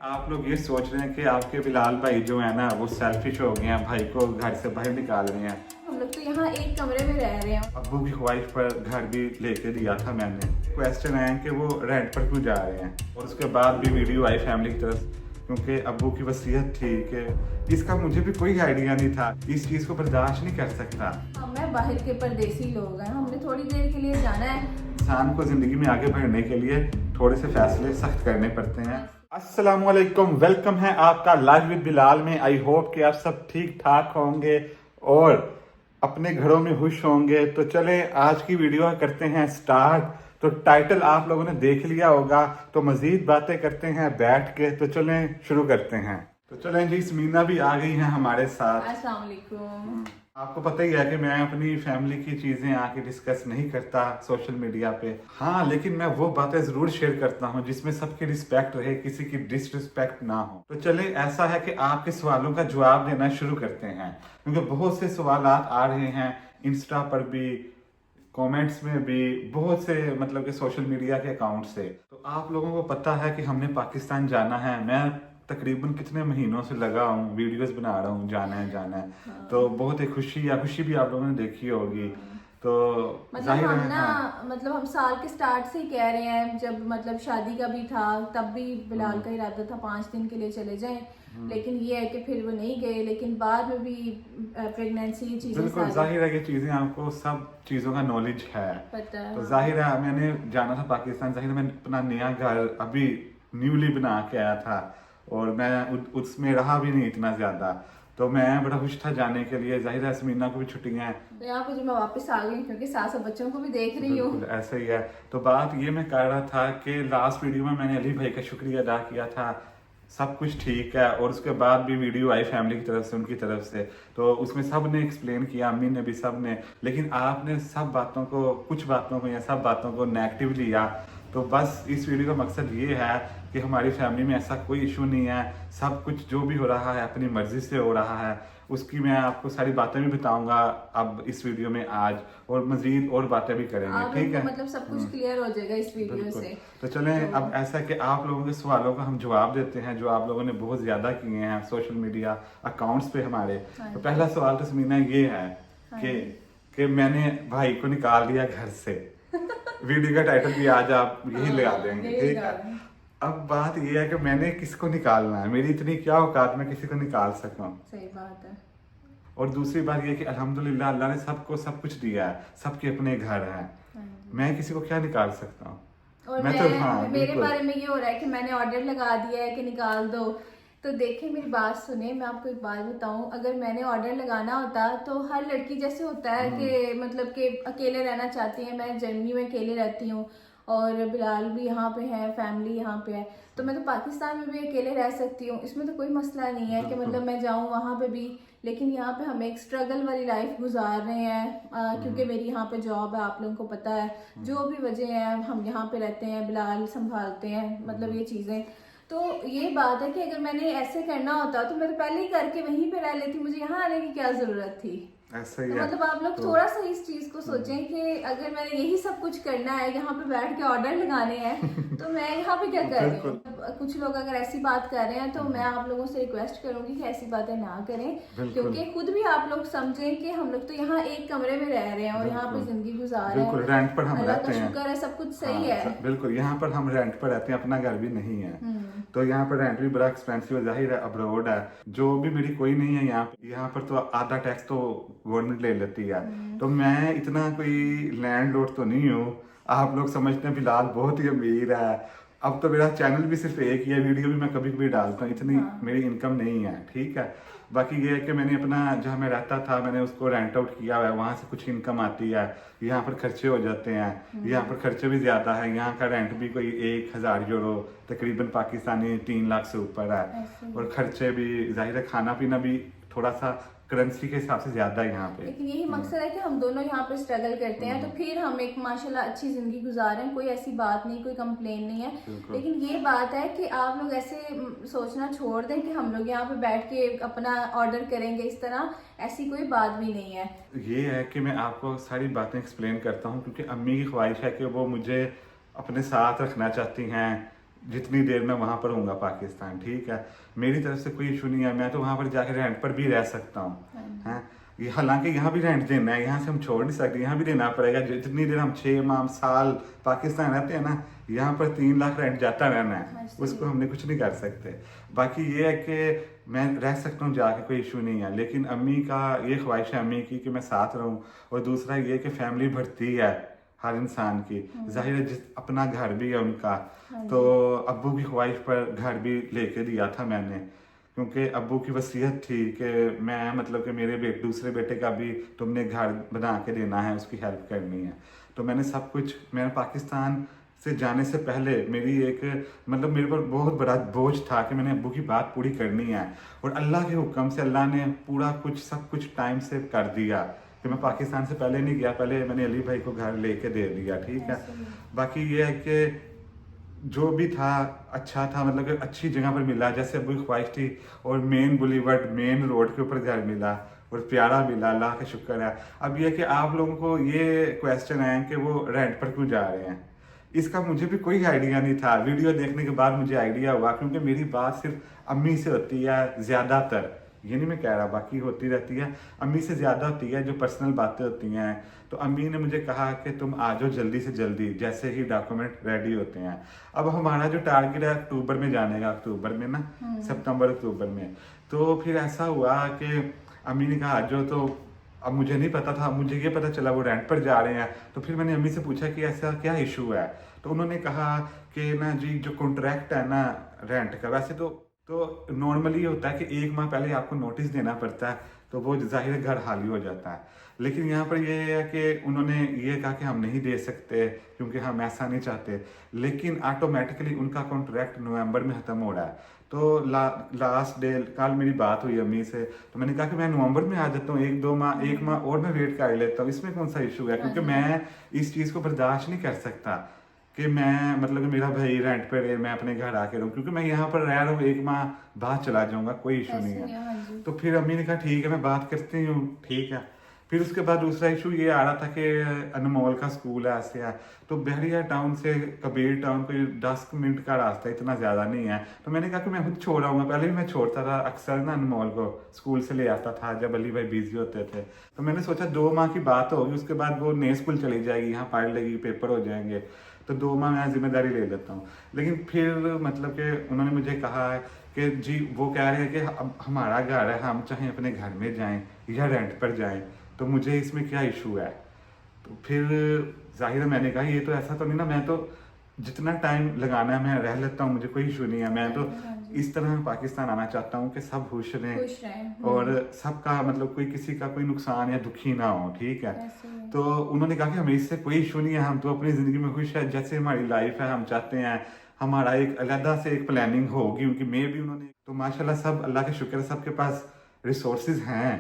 आप लोग ये सोच रहे हैं कि आपके बिलाल भाई जो है ना वो सेल्फिश हो गए हैं, भाई को घर से बाहर निकाल रहे हैं। हम लोग तो यहाँ एक कमरे में रह रहे हैं। अब्बू की ख्वाहिश पर घर भी लेके दिया था मैंने। क्वेश्चन है कि वो रेंट पर क्यों जा रहे हैं, और उसके बाद भी वीडियो आई फैमिली की तरफ, क्योंकि अब्बू की वसीयत थी कि इसका मुझे भी कोई आइडिया नहीं था, इस चीज़ को बर्दाश्त नहीं कर सकता। हमें बाहर के परदेसी लोग हैं, हमने थोड़ी देर के लिए जाना है। इंसान को ज़िंदगी में आगे बढ़ने के लिए थोड़े से फैसले सख्त करने पड़ते हैं। अस्सलामुअलैकुम, वेलकम है आपका लाइव विद बिलाल में। आई होप कि आप सब ठीक ठाक होंगे और अपने घरों में खुश होंगे। तो चले आज की वीडियो करते हैं स्टार्ट। तो टाइटल आप लोगों ने देख लिया होगा, तो मजीद बातें करते हैं बैठ के। तो चलें शुरू करते हैं। तो चलें जी, समीना भी आ गई हैं हमारे साथ। अस्सलाम वालेकुम। आपको पता ही है कि मैं अपनी फैमिली की चीज़ें आके डिस्कस नहीं करता सोशल मीडिया पे। हाँ, लेकिन मैं वो बातें ज़रूर शेयर करता हूँ जिसमें सबकी रिस्पेक्ट रहे, किसी की डिसरिस्पेक्ट ना हो। तो चले, ऐसा है कि आपके सवालों का जवाब देना शुरू करते हैं, क्योंकि बहुत से सवाल आ रहे हैं इंस्टा पर भी, कमेंट्स में भी, बहुत से मतलब कि सोशल मीडिया के अकाउंट से। तो आप लोगों को पता है कि हमने पाकिस्तान जाना है। मैं तकरीबन कितने महीनों से लगा हूँ, वीडियोस बना रहा हूँ, जाना है। हाँ। तो बहुत ही खुशी भी आप लोगों ने देखी होगी। तो मतलब जाहिर हम है, ना हाँ। मतलब हम साल के स्टार्ट से ही कह रहे हैं, जब मतलब शादी का भी था तब भी बिलाल का इरादा था 5 दिन के लिए चले जाएं, लेकिन ये है कि फिर वो नहीं गए। लेकिन बाद में भी प्रेगनेंसी ये चीजें बिल्कुल जाहिर है कि चीज़ें, आपको सब चीज़ों का नॉलेज है, पता है। तो जाहिर है मैंने जाना था पाकिस्तान। जाहिर है मैं अपना नया घर अभी न्यूली बना के आया था, और मैं उसमें रहा भी नहीं इतना ज़्यादा, तो मैं बड़ा खुश था जाने के लिए। जाहिर है समीना को भी छुट्टियां हैं, तो यहाँ पे जो मैं वापस आ गई, क्योंकि सास बच्चों को भी देख रही हूँ। बिल्कुल ऐसा ही है। तो बात ये मैं कर रहा था कि लास्ट वीडियो में मैंने अली भाई का शुक्रिया अदा किया था, सब कुछ ठीक है, और उसके बाद भी वीडियो आई फैमिली की तरफ से, उनकी तरफ से, तो उसमें सब ने एक्सप्लेन किया, अम्मी ने भी, सब ने। लेकिन आपने सब बातों को, कुछ बातों को या सब बातों को नेगेटिव लिया। तो बस इस वीडियो का मकसद ये है कि हमारी फैमिली में ऐसा कोई इशू नहीं है, सब कुछ जो भी हो रहा है अपनी मर्जी से हो रहा है। उसकी मैं आपको सारी बातें भी बताऊंगा अब इस वीडियो में आज, और मजीद और बातें भी करेंगे, ठीक है। मतलब सब कुछ क्लियर हो जाएगा इस वीडियो से। तो चलें, अब ऐसा कि आप लोगों के सवालों का हम जवाब देते हैं जो आप लोगों ने बहुत ज्यादा किए हैं सोशल मीडिया अकाउंट्स पे हमारे। तो पहला सवाल तो समीना ये है कि मैंने भाई को निकाल दिया घर से। वीडियो का टाइटल भी आज आप यही लगा देंगे, ठीक है। अब बात ये है कि मैंने किसको निकालना है, मेरी इतनी क्या औकात में किसी को निकाल सकूं। सही बात है। और दूसरी बात ये कि अल्हम्दुलिल्लाह अल्लाह ने सबको सब कुछ दिया है, सबके अपने घर हैं, मैं किसी को क्या निकाल सकता हूँ। और हाँ, मेरे बारे में ये हो रहा है कि मैंने ऑर्डर लगा दिया है कि निकाल दो। तो देखिए, मेरी बात सुने, मैं आपको एक बात बताऊं, अगर मैंने ऑर्डर लगाना होता तो हर लड़की जैसे होता है कि मतलब कि अकेले रहना चाहती है। मैं जर्मनी में अकेले रहती हूँ और बिलाल भी यहाँ पे है, फैमिली यहाँ पे है, तो मैं तो पाकिस्तान में भी अकेले रह सकती हूँ। इसमें तो कोई मसला नहीं है कि मतलब मैं जाऊँ वहाँ पे भी। लेकिन यहाँ पे हम एक स्ट्रगल वाली लाइफ गुजार रहे हैं, क्योंकि मेरी यहाँ पे जॉब है, आप लोगों को पता है। जो भी वजह है, हम यहाँ पे रहते हैं, बिलाल संभालते हैं, मतलब ये चीज़ें। तो ये बात है कि अगर मैंने ऐसे करना होता तो मैं तो पहले ही करके वहीं पे रह लेती, मुझे यहाँ आने की क्या जरूरत थी। ऐसा ही तो है। मतलब आप लोग थोड़ा सा इस चीज को सोचें कि अगर मैंने यही सब कुछ करना है, यहाँ पे बैठ के ऑर्डर लगाने हैं, तो मैं यहाँ पे क्या कर रही हूँ। कुछ लोग अगर ऐसी बात कर रहे हैं तो मैं आप लोगों से रिक्वेस्ट करूंगी कि ऐसी बातें ना करें, क्योंकि खुद भी आप लोग समझें कि हम लोग तो यहाँ एक कमरे में रह रहे हैं और यहाँ पे जिंदगी गुजार रहे हैं। बिल्कुल, रेंट पर हम रहते हैं, शुक्र है, सब कुछ सही है। बिल्कुल, यहाँ पर हम रेंट पर रहते हैं, अपना घर भी नहीं है। तो यहाँ पर रेंट भी बड़ा एक्सपेंसिव है, जाहिर है अब्रॉड है, जो भी मेरी कोई नहीं है यहाँ पर तो आधा टैक्स तो गवर्नमेंट ले लेती है। तो मैं इतना कोई लैंडलॉर्ड तो नहीं हूँ। आप लोग समझते हैं बिलाल बहुत ही अमीर है। अब तो मेरा चैनल भी सिर्फ एक ही है, वीडियो भी मैं कभी कभी डालता हूँ, इतनी मेरी इनकम नहीं है, ठीक है। बाकी ये है कि मैंने अपना जहाँ मैं रहता था मैंने उसको रेंट आउट किया हुआ है, वहाँ से कुछ इनकम आती है, यहाँ पर खर्चे हो जाते हैं, यहाँ पर खर्चे भी ज़्यादा है। यहाँ का रेंट भी कोई 1000 यूरो, तकरीबन पाकिस्तानी 3 लाख से ऊपर है, और खर्चे भी जाहिर है, खाना पीना भी थोड़ा सा करेंसी के हिसाब से ज्यादा है यहाँ पे। लेकिन यही मकसद है कि हम दोनों यहाँ पे स्ट्रगल करते हैं, तो फिर हम एक माशाल्लाह अच्छी जिंदगी गुजार रहे हैं, कोई ऐसी बात नहीं, कोई कंप्लेन नहीं है। लेकिन ये बात है कि आप लोग ऐसे सोचना छोड़ दें कि हम लोग यहाँ पे बैठ के अपना ऑर्डर करेंगे इस तरह, ऐसी कोई बात भी नहीं है। ये है कि मैं आपको सारी बातें एक्सप्लेन करता हूँ, क्योंकि अम्मी की ख्वाहिश है कि वो मुझे अपने साथ रखना चाहती हैं, जितनी देर मैं वहां पर हूँगा पाकिस्तान, ठीक है, मेरी तरफ से कोई इशू नहीं है, मैं तो वहां पर जाकर रेंट पर भी रह सकता हूँ, हैं। ये हालांकि यहाँ भी रेंट देना है, यहाँ से हम छोड़ नहीं सकते, यहाँ भी देना पड़ेगा। जितनी देर हम 6 माह साल पाकिस्तान रहते हैं ना, यहाँ पर 3 लाख रेंट जाता रहना है, उसको हमने कुछ नहीं कर सकते। बाकी ये है कि मैं रह सकता हूँ जाके, कोई इशू नहीं है, लेकिन अम्मी का ये ख्वाहिश है अम्मी की कि मैं साथ रहूँ। और दूसरा ये कि फैमिली बढ़ती है हर इंसान की, जाहिर है जिस अपना घर भी है उनका, तो अब्बू की ख्वाहिश पर घर भी लेके दिया था मैंने, क्योंकि अब्बू की वसीयत थी कि मैं मतलब कि मेरे दूसरे बेटे का भी तुमने घर बना के देना है, उसकी हेल्प करनी है। तो मैंने सब कुछ, मैंने पाकिस्तान से जाने से पहले मेरी एक मतलब मेरे पर बहुत बड़ा बोझ था कि मैंने अब्बू की बात पूरी करनी है, और अल्लाह के हुक्म से अल्लाह ने पूरा कुछ सब कुछ टाइम से कर दिया कि मैं पाकिस्तान से पहले नहीं गया, पहले मैंने अली भाई को घर लेके दे दिया, ठीक है। बाकी ये है कि जो भी था अच्छा था, मतलब कि अच्छी जगह पर मिला जैसे अब्बू की ख्वाहिश थी, और मेन बुलीवर्ड मेन रोड के ऊपर घर मिला और प्यारा मिला, अल्लाह का शुक्र है। अब ये कि आप लोगों को ये क्वेश्चन है कि वो रेंट पर क्यों जा रहे हैं, इसका मुझे भी कोई आइडिया नहीं था। वीडियो देखने के बाद मुझे आइडिया हुआ, क्योंकि मेरी बात सिर्फ अम्मी से होती है ज़्यादातर, ये नहीं मैं कह रहा, बाकी होती रहती है, अम्मी से ज़्यादा होती है जो पर्सनल बातें होती हैं। तो अम्मी ने मुझे कहा कि तुम आ जाओ जल्दी से जल्दी, जैसे ही डॉक्यूमेंट रेडी होते हैं। अब हमारा जो टारगेट है अक्टूबर में जाने का, अक्टूबर में ना, सितंबर अक्टूबर में। तो फिर ऐसा हुआ कि अम्मी ने कहा आ जाओ, तो अब मुझे नहीं पता था, मुझे ये पता चला वो रेंट पर जा रहे हैं। तो फिर मैंने अम्मी से पूछा कि ऐसा क्या इशू है, तो उन्होंने कहा कि ना जी जो कॉन्ट्रैक्ट है ना रेंट का, वैसे तो नॉर्मली होता है कि 1 माह पहले आपको नोटिस देना पड़ता है, तो वो जाहिर है घर खाली हो जाता है। लेकिन यहाँ पर ये है कि उन्होंने ये कहा कि हम नहीं दे सकते क्योंकि हम ऐसा नहीं चाहते, लेकिन ऑटोमेटिकली उनका कॉन्ट्रैक्ट नवंबर में ख़त्म हो रहा है। तो लास्ट डे कल मेरी बात हुई अम्मी से, तो मैंने कहा कि मैं नवंबर में आ जाता हूँ, 1 माह और मैं वेट कर लेता हूँ, इसमें कौन सा इशू है, क्योंकि मैं इस चीज़ को बर्दाश्त नहीं कर सकता कि मैं मतलब कि मेरा भाई रेंट पे रहे, मैं अपने घर आके रहूँ, क्योंकि मैं यहाँ पर रह रहा हूँ, 1 माह बाद चला जाऊँगा, कोई इशू नहीं है। तो फिर अम्मी ने कहा ठीक है मैं बात करती हूँ, ठीक है। फिर उसके बाद दूसरा इशू ये आ रहा था कि अनमोल का स्कूल है, ऐसे है, तो बहरिया टाउन से कबीर टाउन कोई 10 मिनट का रास्ता, इतना ज़्यादा नहीं है। तो मैंने कहा कि मैं खुद छोड़ आऊँगा, पहले भी मैं छोड़ता था अक्सर ना, अनमोल को स्कूल से ले आता था जब अली भाई बिजी होते थे। तो मैंने सोचा 2 माह की बात होगी, उसके बाद वो नए स्कूल चली जाएगी, यहाँ पढ़ लेगी, पेपर हो जाएंगे, तो 2 माह मैं जिम्मेदारी ले लेता हूँ। लेकिन फिर मतलब कि उन्होंने मुझे कहा है कि जी वो कह रहे हैं कि अब हमारा घर है, हम चाहे अपने घर में जाएं या रेंट पर जाएं, तो मुझे इसमें क्या इशू है। तो फिर जाहिर है मैंने कहा ये तो ऐसा तो नहीं ना, मैं तो जितना टाइम लगाना है मैं रह लेता हूँ, मुझे कोई इशू नहीं है। मैं तो इस तरह पाकिस्तान आना चाहता हूँ कि सब खुश रहें और सबका मतलब कोई किसी का कोई नुकसान या दुखी ना हो, ठीक है। तो उन्होंने कहा कि हमें इससे कोई इशू नहीं है, हम तो अपनी ज़िंदगी में खुश है, जैसे हमारी लाइफ है हम चाहते हैं हमारा एक अलग से एक प्लानिंग होगी उनकी, मे भी उन्होंने, तो माशाल्लाह सब अल्लाह के शुक्र है सबके पास रिसोर्सेज हैं।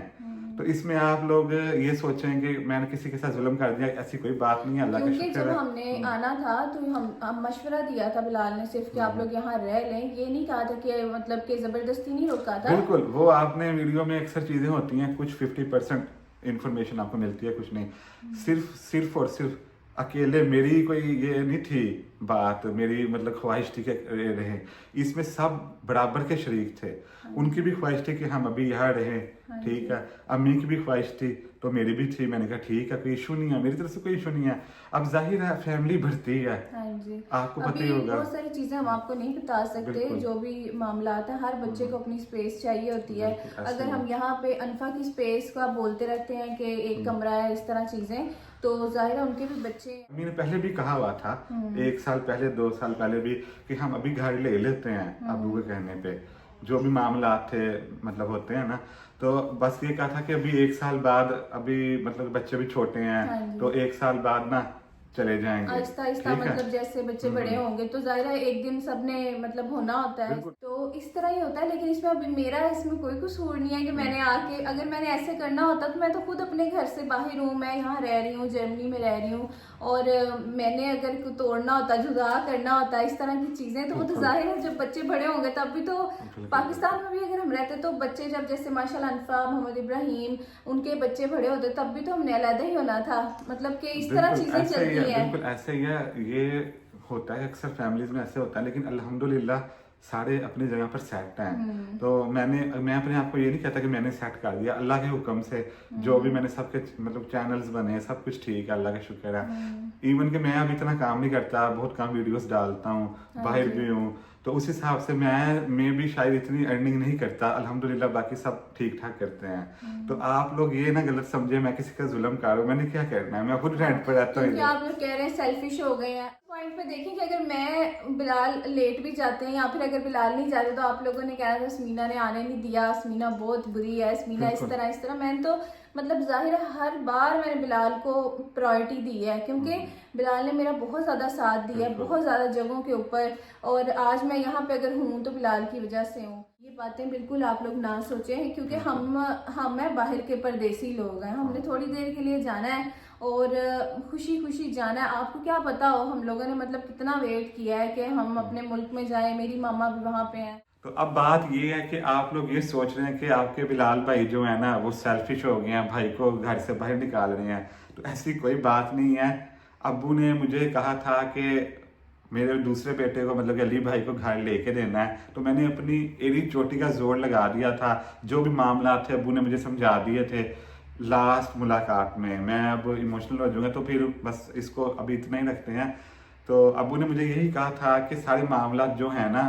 तो इसमें आप लोग ये सोचें कि मैंने किसी के साथ जुल्म कर दिया, ऐसी कोई बात नहीं है, अल्लाह का शुक्र है। जब हमने आना था तो हम मशवरा दिया था बिलाल ने सिर्फ कि आप लोग यहाँ रह लें, ये नहीं कहा था कि मतलब कि जबरदस्ती नहीं रोका था। बिल्कुल, वो आपने वीडियो में अक्सर चीजें होती हैं, कुछ 50% इंफॉर्मेशन आपको मिलती है, कुछ नहीं। सिर्फ और सिर्फ अकेले मेरी कोई ये नहीं थी बात, मेरी मतलब ख्वाहिश थी कि रहे, इसमें सब बराबर के शरीक थे। उनकी भी ख्वाहिश थी कि हम अभी यहाँ रहें, ठीक है, अम्मी की भी ख्वाहिश थी, तो मेरी भी थी। मैंने कहा ठीक है कोई इशू नहीं है, मेरी तरफ से कोई इशू नहीं है। अब जाहिर है फैमिली बढ़ती है, आपको पता ही होगा, बहुत सारी चीजें हम आपको नहीं बता सकते, जो भी मामला है, हर बच्चे को अपनी स्पेस चाहिए होती है। अगर हम यहाँ पे अनफा की स्पेस का बोलते रहते हैं कि एक कमरा है, इस तरह चीजें, तो जाहिर है उनके भी बच्चे, मैंने पहले भी कहा हुआ था 1 साल पहले 2 साल पहले भी कि हम अभी घर ले लेते हैं अबू के कहने पे, जो भी मामला थे मतलब होते हैं ना, तो बस ये कहा था कि अभी 1 साल बाद, अभी मतलब बच्चे भी छोटे हैं, तो 1 साल बाद ना चले जाएंगे आहिस्ता आहिस्ता, मतलब जैसे बच्चे बड़े होंगे तो जाहिर है एक दिन सबने मतलब होना होता है, तो इस तरह ही होता है। लेकिन इसमें अभी मेरा इसमें कोई कसूर नहीं है कि मैंने आके, अगर मैंने ऐसे करना होता तो मैं तो खुद अपने घर से बाहर हूँ, मैं यहाँ रह रही हूँ, जर्मनी में रह रही हूँ, और मैंने अगर तोड़ना होता, जुदा करना होता, इस तरह की चीजें, तो वो तो जाहिर है जब बच्चे बड़े होंगे तब भी, तो पाकिस्तान में भी अगर हम रहते तो बच्चे जब जैसे माशाल्लाह अनफा, मोहम्मद इब्राहिम, उनके बच्चे बड़े होते तब भी तो हमने अलग ही होना था, मतलब कि इस तरह चीजें चलती हैं। बिल्कुल ऐसे ही है, ये होता है, अक्सर फैमिलीज में ऐसे होता है, लेकिन अल्हम्दुलिल्लाह सारे अपनी जगह पर सेट हैं। तो मैं अपने आप को ये नहीं कहता कि मैंने सेट कर दिया, अल्लाह के हुक्म से जो भी मैंने सबके मतलब चैनल्स बने, सब कुछ ठीक है, अल्लाह का शुक्र है। इवन कि मैं अब इतना काम नहीं करता, बहुत कम वीडियोस डालता हूँ, बाहर भी हूँ, तो उस हिसाब से मैं भी शायद इतनी अर्निंग नहीं करता, अल्हम्दुलिल्लाह बाकी सब ठीक ठाक करते हैं। तो आप लोग ये ना गलत समझे मैं किसी का जुल्म कर रहा हूँ, मैंने क्या करना है, मैं खुद रेंट पर रहता हूँ। आप लोग कह रहे हैं सेल्फिश हो गए हैं पॉइंट पे। देखें कि अगर मैं बिलाल लेट भी जाते हैं या फिर अगर बिलाल नहीं जाते तो आप लोगों ने कहा था स्मीना ने आने नहीं दिया, स्मीना बहुत बुरी है, स्मीना इस तरह मैंने तो मतलब जाहिर है हर बार मैंने बिलाल को प्रायोरिटी दी है, क्योंकि बिलाल ने मेरा बहुत ज़्यादा साथ दिया है बहुत ज़्यादा जगहों के ऊपर, और आज मैं यहाँ पे अगर हूँ तो बिलाल की वजह से हूँ। ये बातें बिल्कुल आप लोग ना सोचें, क्योंकि हम है बाहर के परदेसी लोग हैं, हमने थोड़ी देर के लिए जाना है और खुशी खुशी जाना है। आपको क्या पता हो हम लोगों ने मतलब कितना वेट किया है कि हम अपने मुल्क में जाएं, मेरी मामा भी वहाँ पे हैं। तो अब बात ये है कि आप लोग ये सोच रहे हैं कि आपके बिलाल भाई जो है ना वो सेल्फिश हो गए हैं, भाई को घर से बाहर निकाल रहे हैं, तो ऐसी कोई बात नहीं है। अब्बू ने मुझे कहा था कि मेरे दूसरे बेटे को मतलब कि अली भाई को घर लेके देना है, तो मैंने अपनी एड़ी चोटी का जोर लगा दिया था, जो भी मामला थे अब्बू ने मुझे समझा दिए थे लास्ट मुलाकात में। मैं अब इमोशनल हो जाऊंगा तो फिर बस इसको अभी इतना ही रखते हैं। तो अब्बू ने मुझे यही कहा था कि सारे मामला जो है ना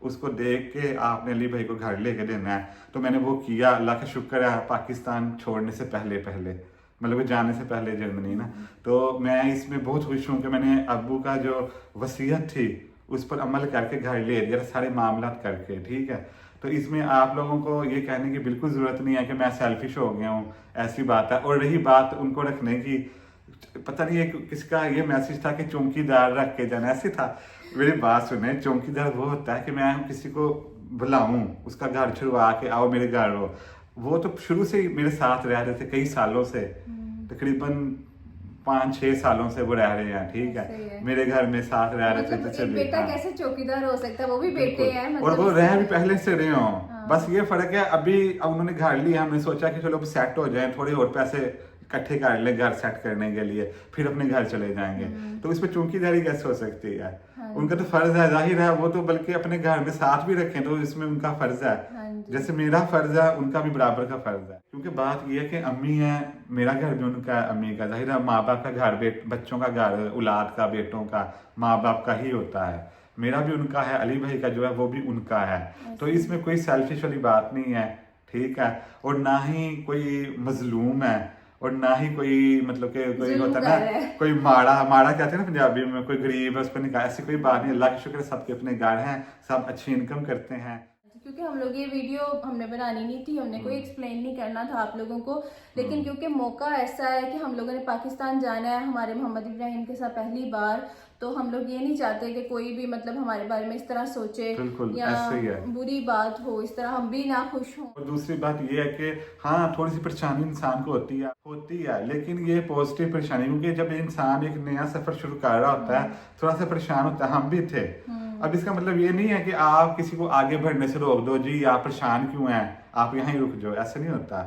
उसको देख के आपने अली भाई को घर लेके देना है, तो मैंने वो किया। अल्लाह का शुक्र है पाकिस्तान छोड़ने से पहले मतलब जाने से पहले जर्मनी ना, तो मैं इसमें बहुत खुश हूँ कि मैंने अब्बू का जो वसीयत थी उस पर अमल करके घर ले दिया सारे मामला करके, ठीक है। तो इसमें आप लोगों को ये कहने की बिल्कुल ज़रूरत नहीं है कि मैं सेल्फिश हो गया हूँ, ऐसी बात है। और रही बात उनको रखने की, पता नहीं है किसका ये मैसेज था कि चौकीदार रख के जाना, ऐसे था। मेरी बात सुने, चौकीदार वो होता है कि मैं किसी को बुलाऊं, उसका घर छुड़वा के आओ मेरे घर हो। वो तो शुरू से ही मेरे साथ रह रहे थे कई सालों से, तकरीबन 5-6 सालों से वो रह रहे हैं, ठीक है, मेरे घर में साथ रह रहे थे। मतलब बेटा कैसे चौकीदार हो सकता है, वो भी बेटे हैं मतलब, और वो रह भी पहले से रहे हो। बस ये फर्क है अभी उन्होंने घर लिया, हमने सोचा कि चलो सेट हो जाए, थोड़े और पैसे इकट्ठे कर ले घर सेट करने के लिए, फिर अपने घर चले जाएंगे। तो इसमें चौकीदारी कैसे हो सकती है? उनका तो फर्ज है, जाहिर है वो तो बल्कि अपने घर में साथ भी रखें तो इसमें उनका फर्ज है, जैसे मेरा फर्ज है उनका भी बराबर का फर्ज है। क्योंकि बात ये है कि अम्मी है, मेरा घर भी उनका है, अम्मी का, जाहिर है माँ बाप का घर बच्चों का घर, औलाद का, बेटों का माँ बाप का ही होता है। मेरा भी उनका है, अली भाई का जो है वो भी उनका है, तो इसमें कोई सेल्फिश वाली बात नहीं है, ठीक है। और ना ही कोई मजलूम है और ना ही कोई मतलब कि कोई होता है ना कोई माड़ा कहते हैं ना पंजाबी में, कोई गरीब है उस पर निकाह, ऐसी कोई बात नहीं। अल्लाह का शुक्र है सबके अपने घर हैं, सब अच्छी इनकम करते हैं। क्योंकि हम लोग ये वीडियो हमने बनानी नहीं थी, हमने कोई एक्सप्लेन नहीं करना था आप लोगों को, लेकिन क्योंकि मौका ऐसा है कि हम लोगों ने पाकिस्तान जाना है हमारे मोहम्मद इब्राहिम के साथ पहली बार, तो हम लोग ये नहीं चाहते कि कोई भी मतलब हमारे बारे में इस तरह सोचे या बुरी बात हो, इस तरह हम भी ना खुश हों। और दूसरी बात ये है कि हाँ थोड़ी सी परेशानी इंसान को होती है, लेकिन ये पॉजिटिव परेशानी, क्योंकि जब इंसान एक नया सफर शुरू कर रहा होता है थोड़ा सा परेशान होता है, हम भी थे। अब इसका मतलब ये नहीं है कि आप किसी को आगे बढ़ने से रोक दो, जी आप परेशान क्यों हैं, आप यहाँ ही रुक जाओ, ऐसा नहीं होता।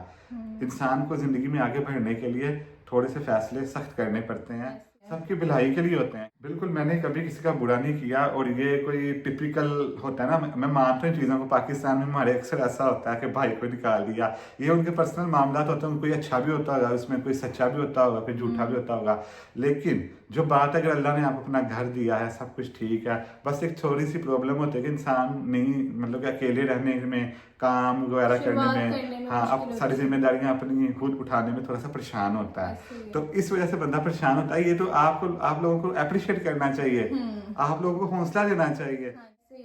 इंसान को जिंदगी में आगे बढ़ने के लिए थोड़े से फैसले सख्त करने पड़ते हैं, सबकी भलाई के लिए होते हैं। बिल्कुल मैंने कभी किसी का बुरा नहीं किया, और ये कोई टिपिकल होता है ना, मैं मानता हूँ चीज़ों को, पाकिस्तान में हमारे अक्सर ऐसा होता है कि भाई को निकाल दिया, ये उनके पर्सनल मामला होते हैं, कोई अच्छा भी होता होगा उसमें, कोई सच्चा भी होता होगा, कोई झूठा भी होता होगा, लेकिन जो बात है अगर अल्लाह ने आपको अपना घर दिया है, सब कुछ ठीक है, बस एक थोड़ी सी प्रॉब्लम होती है कि इंसान नहीं मतलब कि अकेले रहने में, काम वगैरह करने में, हाँ अब सारी जिम्मेदारियां अपनी खुद उठाने में थोड़ा सा परेशान होता है, तो इस वजह से बंदा परेशान होता है। ये तो आप लोगों को अप्रिशिएट करना चाहिए, आप लोगों को हौसला देना चाहिए।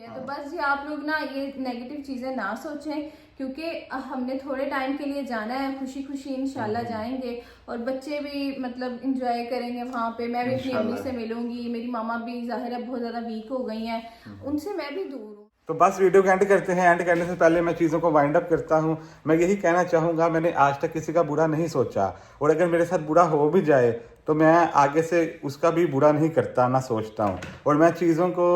तो बस जी आप लोग ना ये नेगेटिव चीजें ना सोचें, क्योंकि हमने थोड़े टाइम के लिए जाना है, खुशी खुशी इंशाल्लाह जाएंगे, और बच्चे भी मतलब एंजॉय करेंगे वहाँ पे। मैं भी अपनी अम्मी से मिलूंगी, मेरी मामा भी जाहिर है बहुत ज्यादा वीक हो गई हैं, उनसे मैं भी दूर हूँ। तो बस वीडियो को एंड करते हैं। एंड करने से पहले मैं चीज़ों को वाइंड अप करता हूँ। मैं यही कहना चाहूँगा, मैंने आज तक किसी का बुरा नहीं सोचा, और अगर मेरे साथ बुरा हो भी जाए तो मैं आगे से उसका भी बुरा नहीं करता, ना सोचता हूँ, और मैं चीज़ों को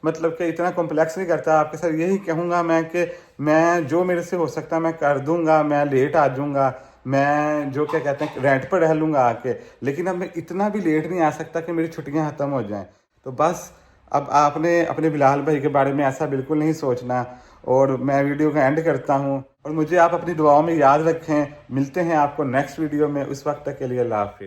मतलब कि इतना कॉम्प्लेक्स नहीं करता। आपके साथ यही कहूँगा मैं कि मैं जो मेरे से हो सकता मैं कर दूँगा, मैं लेट आ जाऊँगा, मैं जो क्या कहते हैं रेंट पर रह लूँगा आके, लेकिन अब मैं इतना भी लेट नहीं आ सकता कि मेरी छुट्टियाँ ख़त्म हो जाएँ। تو بس اب آپ نے اپنے بلال بھائی کے بارے میں ایسا بالکل نہیں سوچنا، اور میں ویڈیو کا اینڈ کرتا ہوں، اور مجھے آپ اپنی دعاؤں میں یاد رکھیں۔ ملتے ہیں آپ کو نیکسٹ ویڈیو میں، اس وقت تک کے لیے اللہ حافظ۔